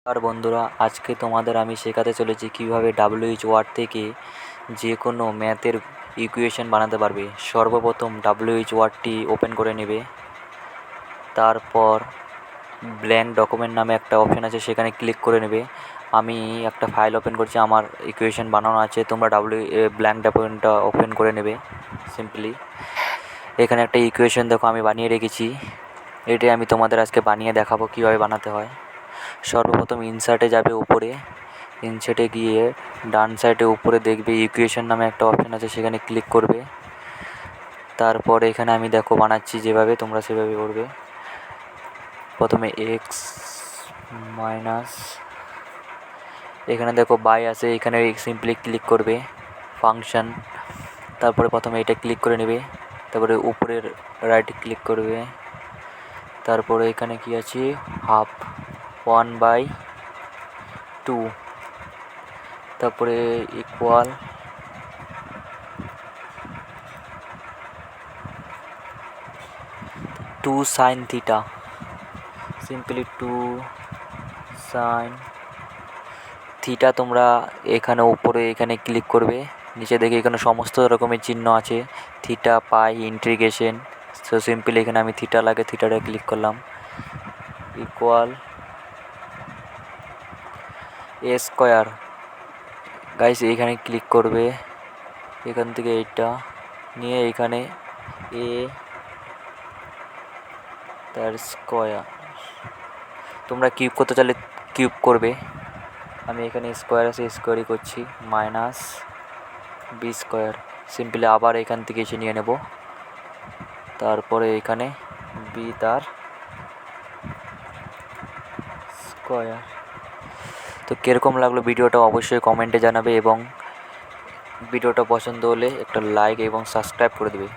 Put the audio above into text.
আর বন্ধুরা, আজকে তোমাদের আমি শেখাতে চলেছি কিভাবে WH ওয়ার্ড থেকে যে কোনো ম্যাথের ইকুয়েশন বানাতে পারবে। সর্বপ্রথম WH ওয়ার্ডটি ওপেন করে নেবে। তারপর ব্ল্যাঙ্ক ডকুমেন্ট নামে একটা অপশান আছে, সেখানে ক্লিক করে নেবে। আমি একটা ফাইল ওপেন করছি, আমার ইকুয়েশন বানানো আছে। তোমরা ব্ল্যাঙ্ক ডকুমেন্টটা ওপেন করে নেবে সিম্পলি। এখানে একটা ইকুয়েশন দেখো আমি বানিয়ে রেখেছি। এটাই আমি তোমাদের আজকে বানিয়ে দেখাবো কীভাবে বানাতে হয়। সর্বপ্রথম ইনসার্টে যাবে, উপরে ইনসার্টে গিয়ে ডান সাইডে উপরে দেখবে ইকুয়েশন নামে একটা অপশান আছে, সেখানে ক্লিক করবে। তারপর এখানে আমি দেখো বানাচ্ছি যেভাবে, তোমরা সেভাবে করবে। প্রথমে এক্স মাইনাস, এখানে দেখো বাই আছে, এখানে সিম্পলি ক্লিক করবে ফাংশন। তারপরে প্রথমে এটা ক্লিক করে নেবে, তারপরে উপরের রাইট ক্লিক করবে। তারপরে এখানে কি আছে, হাফ 1/2, তারপরে equal 2 sin theta, simply 2 sin theta. তোমরা এখানে উপরে এখানে ক্লিক করবে, নিচে দেখে এখানে সমস্ত রকমের চিহ্ন আছে, থিটা, পাই, ইন্টিগ্রেশন। সো সিম্পলি এখানে আমি থিটা লাগে, থিটাটা ক্লিক করলাম। ইকুয়াল এ স্কোয়ার। গাইস এইখানে ক্লিক করবে, এখান থেকে এইটা নিয়ে এখানে এ তার স্কোয়ার। তোমরা কিউব করতে চাইলে কিউব করবে, আমি এখানে স্কোয়ার আছে স্কোয়ারই করছি। মাইনাস বি স্কোয়ার, সিম্পলি আবার এখান থেকে এসে নিয়ে নেব। তারপরে এখানে বি তার স্কোয়ার। তো কীরকম লাগলো ভিডিওটা অবশ্যই কমেন্টে জানাবে, এবং ভিডিওটা পছন্দ হলে একটা লাইক এবং সাবস্ক্রাইব করে দেবে।